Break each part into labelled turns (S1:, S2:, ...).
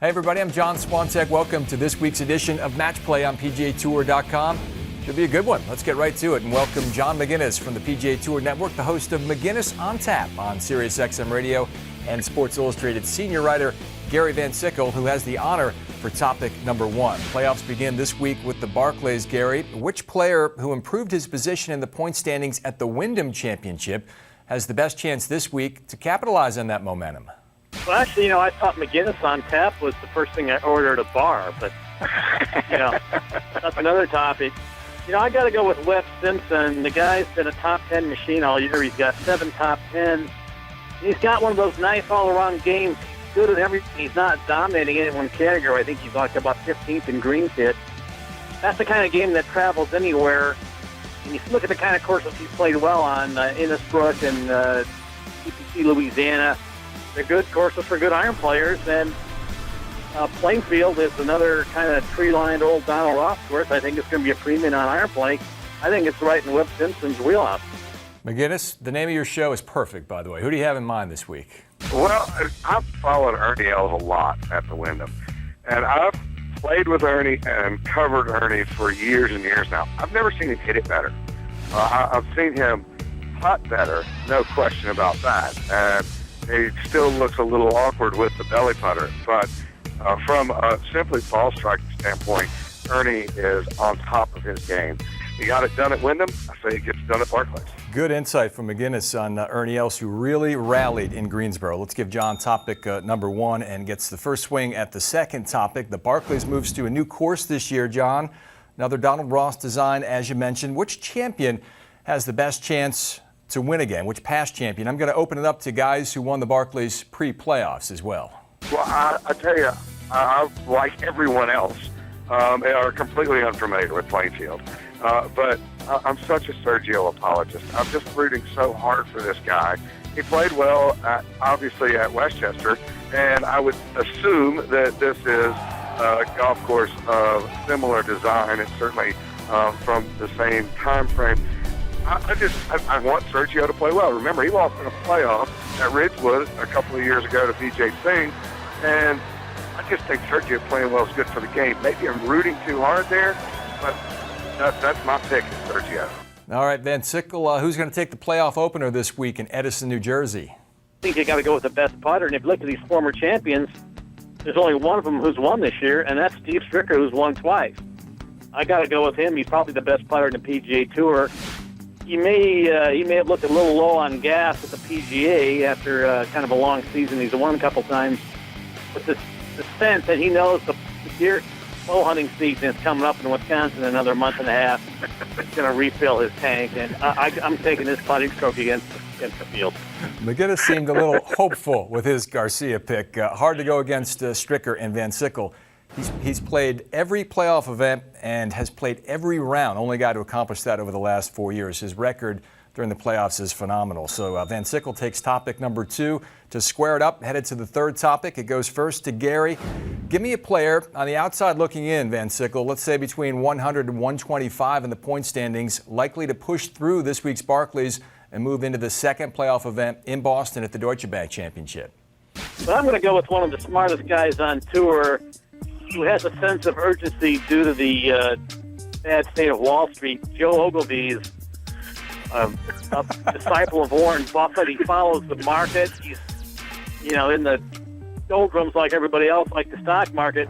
S1: Hey everybody, I'm John Swantek. Welcome to this week's edition of Match Play on PGA TOUR.com. Should be a good one. Let's get right to it and welcome John Maginnes from the PGA Tour Network, the host of Maginnes on Tap on SiriusXM Radio, and Sports Illustrated senior writer Gary Van Sickle, who has the honor for topic number one. Playoffs begin this week with the Barclays. Gary, which player who improved his position in the point standings at the Wyndham Championship has the best chance this week to capitalize on that momentum?
S2: Well, actually, I thought Maginnes on Tap was the first thing I ordered at a bar, but, that's another topic. I got to go with Webb Simpson. The guy's been a top 10 machine all year. He's got 7 top 10s. He's got one of those nice all-around games. He's good at everything. He's not dominating any one category. I think he's like about 15th in greens hit. That's the kind of game that travels anywhere. And you look at the kind of courses he's played well on, Innisbrook and TPC Louisiana. They're good courses for good iron players, and Plainfield is another kind of tree-lined old Donald Ross course. I think it's going to be a premium on iron play. I think it's right in Webb Simpson's wheelhouse.
S1: Maginnes, the name of your show is perfect, by the way. Who do you have in mind this week?
S3: Well, I've followed Ernie Els a lot at the Wyndham, and I've played with Ernie and covered Ernie for years and years now. I've never seen him hit it better. I've seen him putt better, no question about that. And he still looks a little awkward with the belly putter, but from a simply ball striking standpoint, Ernie is on top of his game. He got it done at Wyndham. I say he gets it done at Barclays.
S1: Good insight from Maginnes on Ernie Els, who really rallied in Greensboro. Let's give John topic number one and gets the first swing at the second topic. The Barclays moves to a new course this year, John. Another Donald Ross design, as you mentioned. Which champion has the best chance to win again? Which past champion? I'm going to open it up to guys who won the Barclays pre-playoffs as well.
S3: Well, I tell you, I like everyone else, are completely unfamiliar with Plainfield. But I'm such a Sergio apologist. I'm just rooting so hard for this guy. He played well, obviously, at Westchester, and I would assume that this is a golf course of similar design and certainly from the same time frame. I want Sergio to play well. Remember, he lost in a playoff at Ridgewood a couple of years ago to Vijay Singh, and I just think Sergio playing well is good for the game. Maybe I'm rooting too hard there, but that's my pick, Sergio.
S1: All right, Van Sickle, who's going to take the playoff opener this week in Edison, New Jersey?
S2: I think you got to go with the best putter, and if you look at these former champions, there's only one of them who's won this year, and that's Steve Stricker, who's won twice. I got to go with him. He's probably the best putter in the PGA Tour. He may have looked a little low on gas at the PGA after kind of a long season. He's won a couple times. But the sense that he knows the deer bow hunting season is coming up in Wisconsin in another month and a half. He's going to refill his tank, and I'm taking this putting stroke against the field.
S1: Maginnes seemed a little hopeful with his Garcia pick. Hard to go against Stricker and Van Sickle. He's played every playoff event and has played every round. Only guy to accomplish that over the last 4 years. His record during the playoffs is phenomenal. So Van Sickle takes topic number two. To square it up, headed to the third topic. It goes first to Gary. Give me a player on the outside looking in, Van Sickle, let's say between 100 and 125 in the point standings, likely to push through this week's Barclays and move into the second playoff event in Boston at the Deutsche Bank Championship.
S2: But I'm going to go with one of the smartest guys on tour, who has a sense of urgency due to the bad state of Wall Street. Joe Ogilvy is a disciple of Warren Buffett. He follows the market. He's, in the doldrums like everybody else, like the stock market.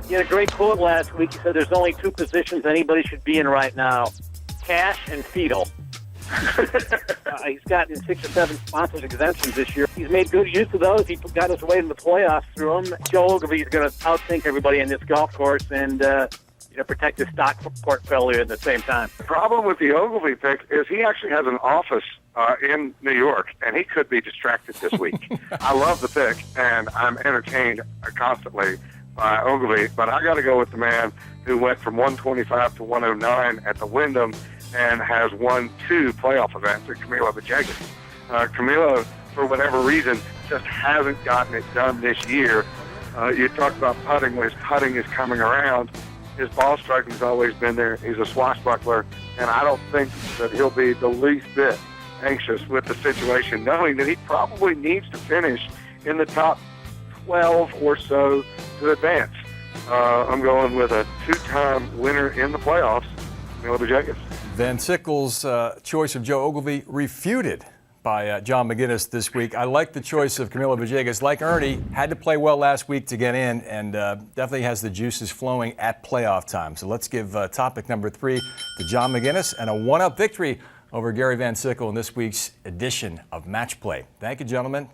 S2: He had a great quote last week. He said there's only 2 positions anybody should be in right now, cash and fetal. He's gotten 6 or 7 sponsors exemptions this year. He's made good use of those. He got his way in the playoffs through them. Joe Ogilvy is going to outthink everybody in this golf course and protect his stock portfolio at the same time.
S3: The problem with the Ogilvy pick is he actually has an office in New York, and he could be distracted this week. I love the pick, and I'm entertained constantly by Ogilvy, but I got to go with the man who went from 125 to 109 at the Wyndham and has won 2 playoff events at Camilo Villegas. Camilo, for whatever reason, just hasn't gotten it done this year. You talk about putting. When his putting is coming around, his ball striking has always been there. He's a swashbuckler, and I don't think that he'll be the least bit anxious with the situation, knowing that he probably needs to finish in the top 12 or so to advance. I'm going with a 2-time winner in the playoffs, Camilo Villegas.
S1: Van Sickle's choice of Joe Ogilvy refuted by John Maginnes this week. I like the choice of Camilo Villegas. Like Ernie, had to play well last week to get in, and definitely has the juices flowing at playoff time. So let's give topic number 3 to John Maginnes and a 1-up victory over Gary Van Sickle in this week's edition of Match Play. Thank you, gentlemen.